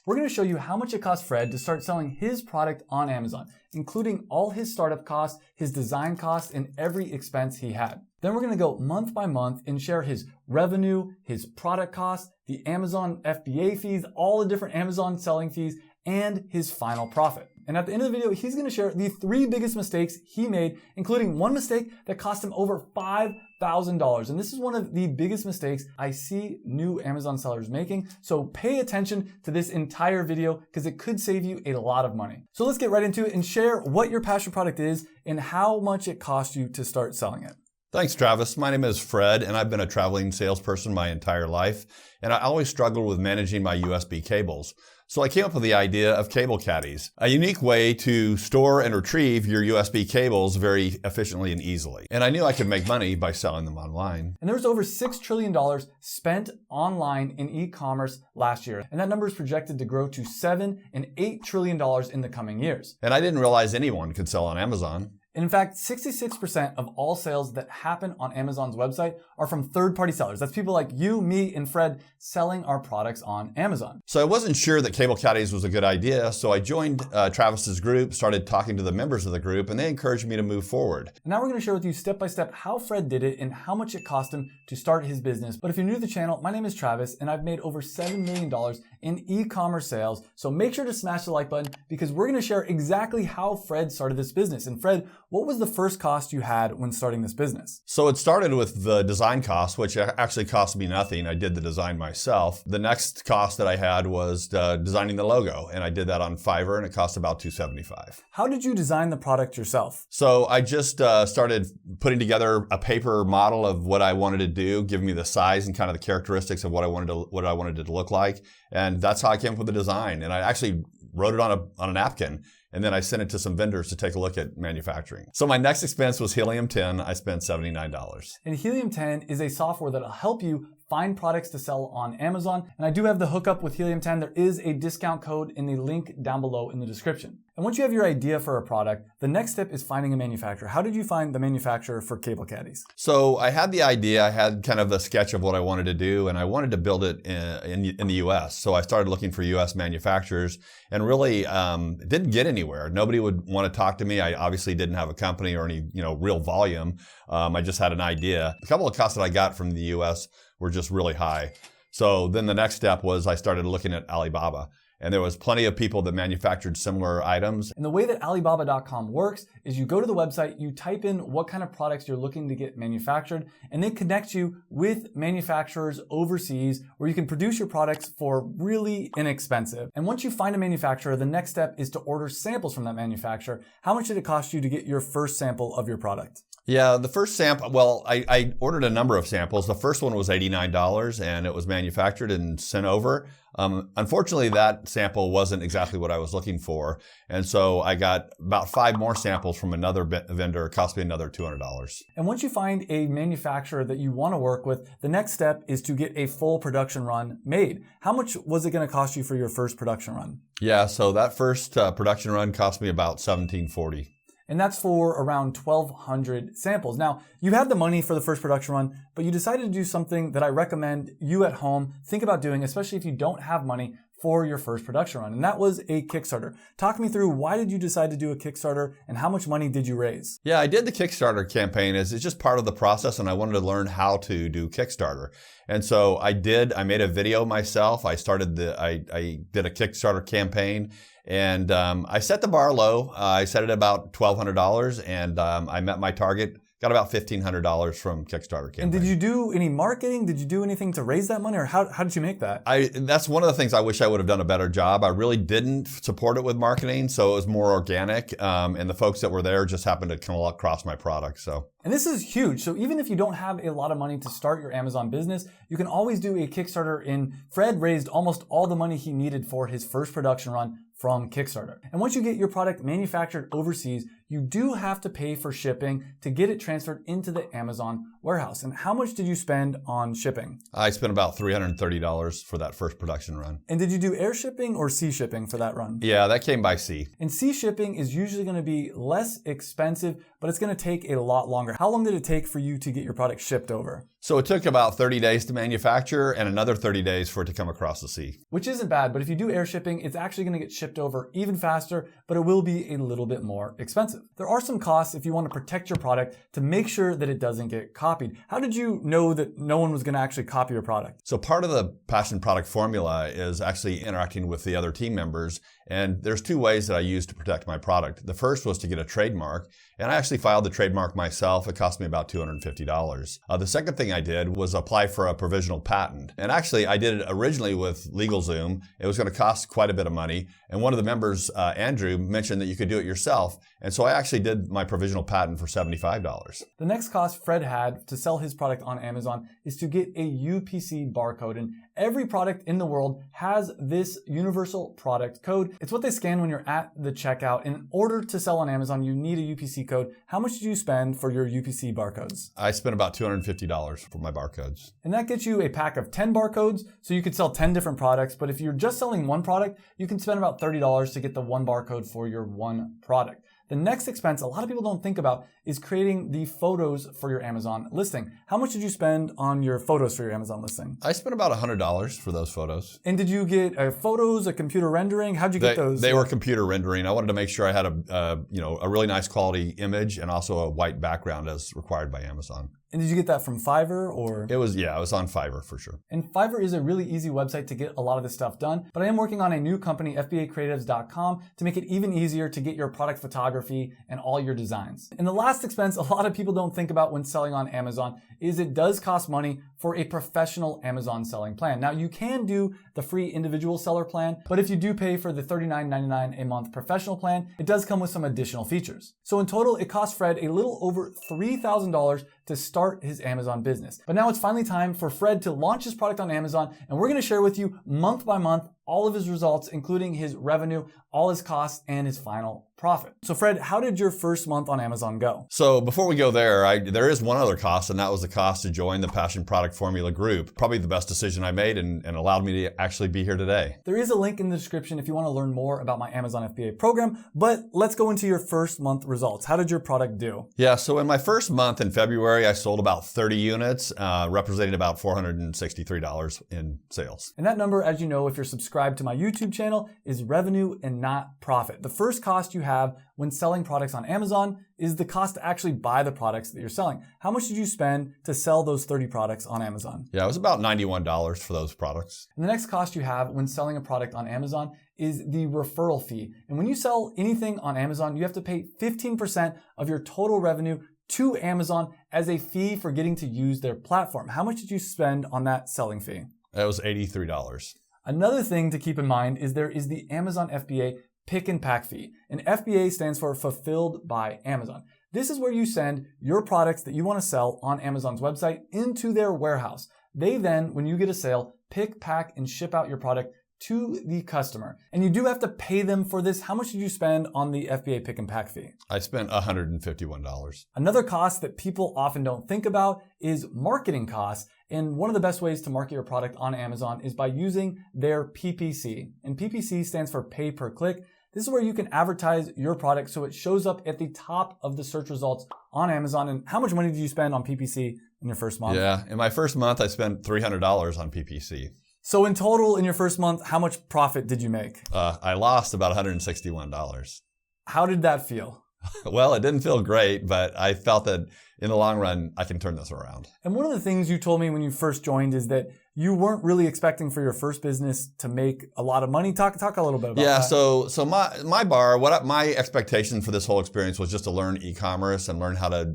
We're going to show you how much it cost Fred to start selling his product on Amazon, including all his startup costs, his design costs, and every expense he had. Then we're going to go month by month and share his revenue, his product costs, the Amazon FBA fees, all the different Amazon selling fees, and his final profit. And at the end of the video, he's going to share the 3 biggest mistakes he made, including one mistake that cost him over $5,000. And this is one of the biggest mistakes I see new Amazon sellers making. So pay attention to this entire video because it could save you a lot of money. So let's get right into it and share what your passion product is and how much it cost you to start selling it. Thanks, Travis. My name is Fred, and I've been a traveling salesperson my entire life, and I always struggled with managing my USB cables. So I came up with the idea of cable caddies, a unique way to store and retrieve your USB cables very efficiently and easily. And I knew I could make money by selling them online. And there was over $6 trillion spent online in e-commerce last year. And that number is projected to grow to $7 and $8 trillion in the coming years. And I didn't realize anyone could sell on Amazon. In fact, 66% of all sales that happen on Amazon's website are from third-party sellers. That's people like you, me, and Fred selling our products on Amazon. So I wasn't sure that cable caddies was a good idea, so I joined Travis's group, started talking to the members of the group, and they encouraged me to move forward. Now we're going to share with you step-by-step how Fred did it and how much it cost him to start his business. But if you're new to the channel, my name is Travis, and I've made over $7 million in e-commerce sales. So make sure to smash the like button because we're going to share exactly how Fred started this business. And Fred, what was the first cost you had when starting this business? So it started with the design cost, which actually cost me nothing. I did the design myself. The next cost that I had was designing the logo, and I did that on Fiverr, and it cost about $275. How did you design the product yourself? So I just started putting together a paper model of what I wanted to do, giving me the size and kind of the characteristics of what I wanted it to look like, and that's how I came up with the design. And I actually wrote it on a napkin, and then I sent it to some vendors to take a look at manufacturing. So my next expense was Helium 10. I spent $79. And Helium 10 is a software that'll help you find products to sell on Amazon. And I do have the hookup with Helium 10. There is a discount code in the link down below in the description. And once you have your idea for a product, the next step is finding a manufacturer. How did you find the manufacturer for cable caddies? So I had the idea, I had kind of the sketch of what I wanted to do, and I wanted to build it in the US. So I started looking for US manufacturers and really didn't get anywhere. Nobody would want to talk to me. I obviously didn't have a company or any real volume. I just had an idea. A couple of costs that I got from the US were just really high. So then the next step was I started looking at Alibaba. And there was plenty of people that manufactured similar items. And the way that Alibaba.com works is you go to the website, you type in what kind of products you're looking to get manufactured, and they connect you with manufacturers overseas where you can produce your products for really inexpensive. And once you find a manufacturer, the next step is to order samples from that manufacturer. How much did it cost you to get your first sample of your product? Yeah, the first sample, well, I ordered a number of samples. The first one was $89 and it was manufactured and sent over. Unfortunately, that sample wasn't exactly what I was looking for. And so I got about 5 more samples from another vendor. It cost me another $200. And once you find a manufacturer that you want to work with, the next step is to get a full production run made. How much was it going to cost you for your first production run? Yeah, so that first production run cost me about $1,740. And that's for around 1,200 samples. Now, you had the money for the first production run, but you decided to do something that I recommend you at home think about doing, especially if you don't have money for your first production run. And that was a Kickstarter. Talk me through, why did you decide to do a Kickstarter and how much money did you raise? Yeah, I did the Kickstarter campaign. It's just part of the process, and I wanted to learn how to do Kickstarter. And so I made a video myself. I did a Kickstarter campaign. And I set the bar low. I set it about $1,200, and I met my target. Got about $1,500 from Kickstarter campaign. And did you do any marketing? Did you do anything to raise that money, or how did you make that? That's one of the things I wish I would have done a better job. I really didn't support it with marketing, so it was more organic. And the folks that were there just happened to come across my product. And this is huge. So even if you don't have a lot of money to start your Amazon business, you can always do a Kickstarter. And Fred raised almost all the money he needed for his first production run from Kickstarter. And once you get your product manufactured overseas, you do have to pay for shipping to get it transferred into the Amazon warehouse. And how much did you spend on shipping? I spent about $330 for that first production run. And did you do air shipping or sea shipping for that run? Yeah, that came by sea. And sea shipping is usually going to be less expensive, but it's going to take a lot longer. How long did it take for you to get your product shipped over? So it took about 30 days to manufacture and another 30 days for it to come across the sea. Which isn't bad, but if you do air shipping, it's actually going to get shipped over even faster, but it will be a little bit more expensive. There are some costs if you want to protect your product to make sure that it doesn't get copied. How did you know that no one was going to actually copy your product? So part of the passion product formula is actually interacting with the other team members. And there's two ways that I use to protect my product. The first was to get a trademark, and I actually filed the trademark myself. It cost me about $250. The second thing I did was apply for a provisional patent. And actually, I did it originally with LegalZoom. It was going to cost quite a bit of money. And one of the members, Andrew, mentioned that you could do it yourself. And so I actually did my provisional patent for $75. The next cost Fred had to sell his product on Amazon is to get a UPC barcode. And every product in the world has this universal product code. It's what they scan when you're at the checkout. In order to sell on Amazon, you need a UPC code. How much did you spend for your UPC barcodes? I spent about $250 for my barcodes. And that gets you a pack of 10 barcodes, so you could sell 10 different products. But if you're just selling one product, you can spend about $30 to get the one barcode for your one product. The next expense a lot of people don't think about is creating the photos for your Amazon listing. How much did you spend on your photos for your Amazon listing? I spent about $100 for those photos. And did you get photos, a computer rendering? How'd you get those? They were computer rendering. I wanted to make sure I had a really nice quality image and also a white background as required by Amazon. And did you get that from Fiverr or? It was on Fiverr for sure. And Fiverr is a really easy website to get a lot of this stuff done, but I am working on a new company, FBAcreatives.com, to make it even easier to get your product photography and all your designs. And the last expense a lot of people don't think about when selling on Amazon is it does cost money for a professional Amazon selling plan. Now you can do the free individual seller plan, but if you do pay for the $39.99 a month professional plan, it does come with some additional features. So in total, it cost Fred a little over $3,000 to start his Amazon business. But now it's finally time for Fred to launch his product on Amazon, and we're gonna share with you month by month all of his results, including his revenue, all his costs, and his final profit. So Fred, how did your first month on Amazon go? So before we go there is one other cost, and that was the cost to join the Passion Product Formula group. Probably the best decision I made and allowed me to actually be here today. There is a link in the description if you want to learn more about my Amazon FBA program, but let's go into your first month results. How did your product do? Yeah, so in my first month in February, I sold about 30 units, representing about $463 in sales. And that number, as you know, if you're subscribed to my YouTube channel, is revenue and not profit. The first cost you have when selling products on Amazon is the cost to actually buy the products that you're selling. How much did you spend to sell those 30 products on Amazon? Yeah, it was about $91 for those products. And the next cost you have when selling a product on Amazon is the referral fee. And when you sell anything on Amazon, you have to pay 15% of your total revenue to Amazon as a fee for getting to use their platform. How much did you spend on that selling fee? That was $83. Another thing to keep in mind is there is the Amazon FBA pick and pack fee. And FBA stands for Fulfilled by Amazon. This is where you send your products that you want to sell on Amazon's website into their warehouse. They then, when you get a sale, pick, pack, and ship out your product to the customer. And you do have to pay them for this. How much did you spend on the FBA pick and pack fee? I spent $151. Another cost that people often don't think about is marketing costs. And one of the best ways to market your product on Amazon is by using their PPC. And PPC stands for pay per click. This is where you can advertise your product so it shows up at the top of the search results on Amazon. And how much money did you spend on PPC in your first month? Yeah, in my first month, I spent $300 on PPC. So in total, in your first month, how much profit did you make? I lost about $161. How did that feel? Well, it didn't feel great, but I felt that in the long run, I can turn this around. And one of the things you told me when you first joined is that you weren't really expecting for your first business to make a lot of money. Talk a little bit about that. Yeah, so my bar, my expectation for this whole experience was just to learn e-commerce and learn how to,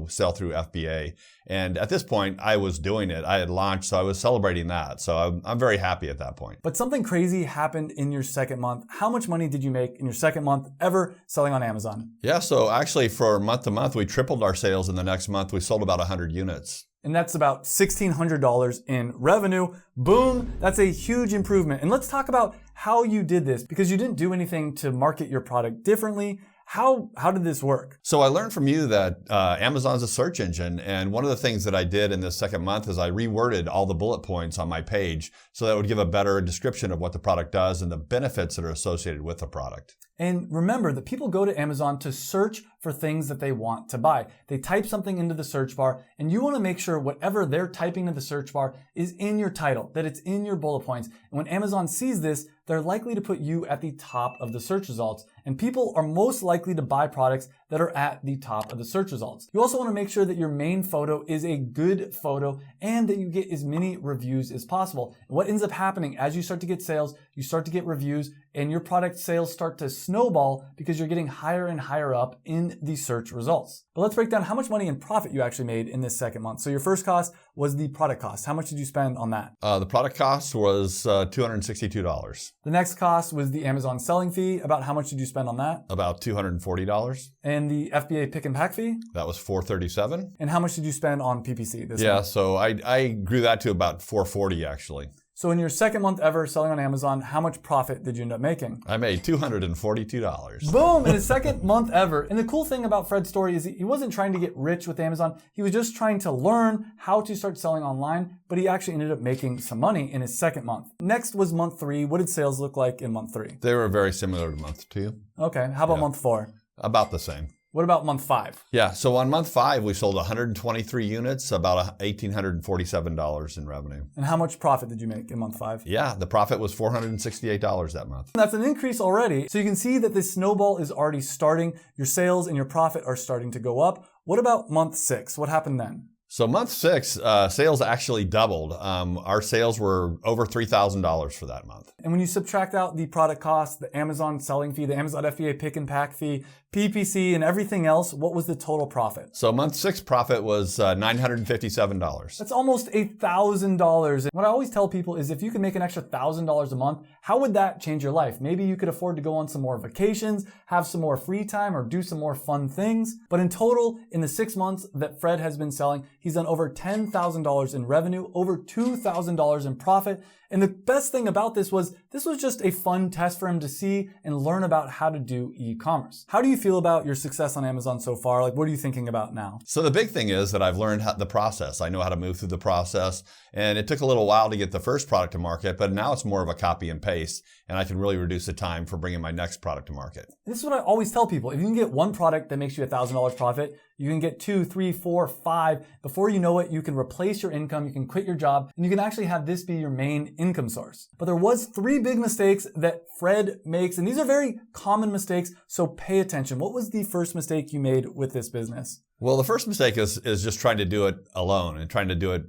sell through FBA. And at this point, I was doing it. I had launched, so I was celebrating that. So I'm very happy at that point. But something crazy happened in your second month. How much money did you make in your second month ever selling on Amazon? Yeah, so actually for month to month, we tripled our sales. In the next month, we sold about 100 units. And that's about $1,600 in revenue. Boom, that's a huge improvement. And let's talk about how you did this, because you didn't do anything to market your product differently. How did this work? So I learned from you that Amazon's a search engine. And one of the things that I did in this second month is I reworded all the bullet points on my page so that it would give a better description of what the product does and the benefits that are associated with the product. And remember that people go to Amazon to search for things that they want to buy. They type something into the search bar, and you want to make sure whatever they're typing in the search bar is in your title, that it's in your bullet points. And when Amazon sees this, they're likely to put you at the top of the search results. And people are most likely to buy products that are at the top of the search results. You also want to make sure that your main photo is a good photo and that you get as many reviews as possible. And what ends up happening as you start to get sales, you start to get reviews, and your product sales start to snowball because you're getting higher and higher up in the search results. But let's break down how much money in profit you actually made in this second month. So your first cost was the product cost. How much did you spend on that? The product cost was $262. The next cost was the Amazon selling fee. About how much did you spend on that? About $240. And the FBA pick and pack fee? That was $437. And how much did you spend on PPC this month? So I grew that to about $440 actually. So in your second month ever selling on Amazon, how much profit did you end up making? I made $242. Boom, in his second month ever. And the cool thing about Fred's story is he wasn't trying to get rich with Amazon. He was just trying to learn how to start selling online, but he actually ended up making some money in his second month. Next was month 3. What did sales look like in month 3? They were very similar to month 2. Okay, how about month 4? About the same. What about month 5? So on month 5, we sold 123 units, about $1,847 in revenue. And how much profit did you make in month 5? The profit was $468 that month. That's an increase already. So you can see that this snowball is already starting. Your sales and your profit are starting to go up. What about month 6? What happened then? So month 6, sales actually doubled. Our sales were over $3,000 for that month. And when you subtract out the product cost, the Amazon selling fee, the Amazon FBA pick and pack fee, PPC, and everything else, what was the total profit? So month 6 profit was $957. That's almost $1,000. What I always tell people is if you can make an extra $1,000 a month, how would that change your life? Maybe you could afford to go on some more vacations, have some more free time, or do some more fun things. But in total, in the 6 months that Fred has been selling, he's done over $10,000 in revenue, over $2,000 in profit. And the best thing about this was just a fun test for him to see and learn about how to do e-commerce. How do you feel about your success on Amazon so far? Like, what are you thinking about now? So the big thing is that I've learned the process. I know how to move through the process. And it took a little while to get the first product to market, but now it's more of a copy and paste. And I can really reduce the time for bringing my next product to market. This is what I always tell people. If you can get one product that makes you $1,000 profit, you can get 2, 3, 4, 5. Before you know it, you can replace your income, you can quit your job, and you can actually have this be your main income source. But there was 3 big mistakes that Fred makes, and these are very common mistakes, so pay attention. What was the first mistake you made with this business? Well, the first mistake is just trying to do it alone and trying to do it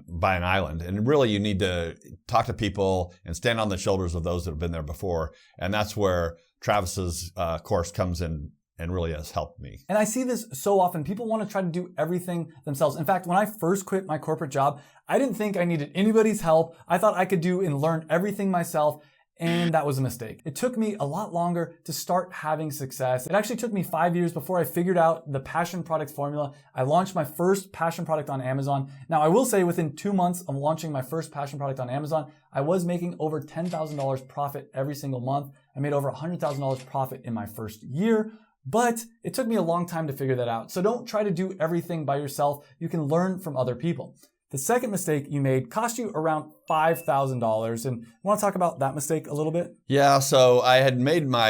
by an island. And really, you need to talk to people and stand on the shoulders of those that have been there before. And that's where Travis's course comes in and really has helped me. And I see this so often. People want to try to do everything themselves. In fact, when I first quit my corporate job, I didn't think I needed anybody's help. I thought I could do and learn everything myself. And that was a mistake. It took me a lot longer to start having success. It actually took me 5 years before I figured out the passion products formula. I launched my first passion product on Amazon. Now, I will say within 2 months of launching my first passion product on Amazon, I was making over $10,000 profit every single month. I made over $100,000 profit in my first year. But it took me a long time to figure that out. So don't try to do everything by yourself. You can learn from other people. The second mistake you made cost you around $5,000. And you want to talk about that mistake a little bit? So I had made my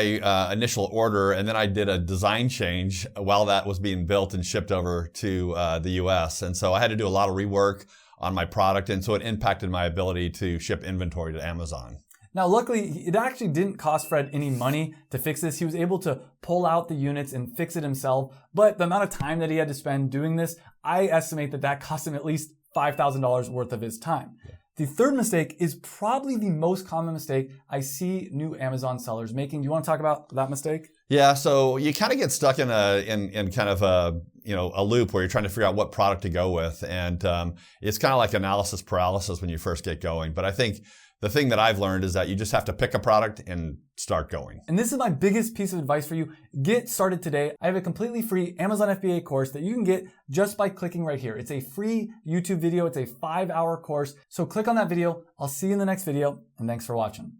initial order, and then I did a design change while that was being built and shipped over to the US. And so I had to do a lot of rework on my product. And so it impacted my ability to ship inventory to Amazon. Now, luckily, it actually didn't cost Fred any money to fix this. He was able to pull out the units and fix it himself. But the amount of time that he had to spend doing this, I estimate that cost him at least $5,000 worth of his time. The third mistake is probably the most common mistake I see new Amazon sellers making. Do you want to talk about that mistake? So you kind of get stuck in kind of a loop where you're trying to figure out what product to go with. And it's kind of like analysis paralysis when you first get going. But I think the thing that I've learned is that you just have to pick a product and start going. And this is my biggest piece of advice for you. Get started today. I have a completely free Amazon FBA course that you can get just by clicking right here. It's a free YouTube video. It's a 5-hour course. So click on that video. I'll see you in the next video, and thanks for watching.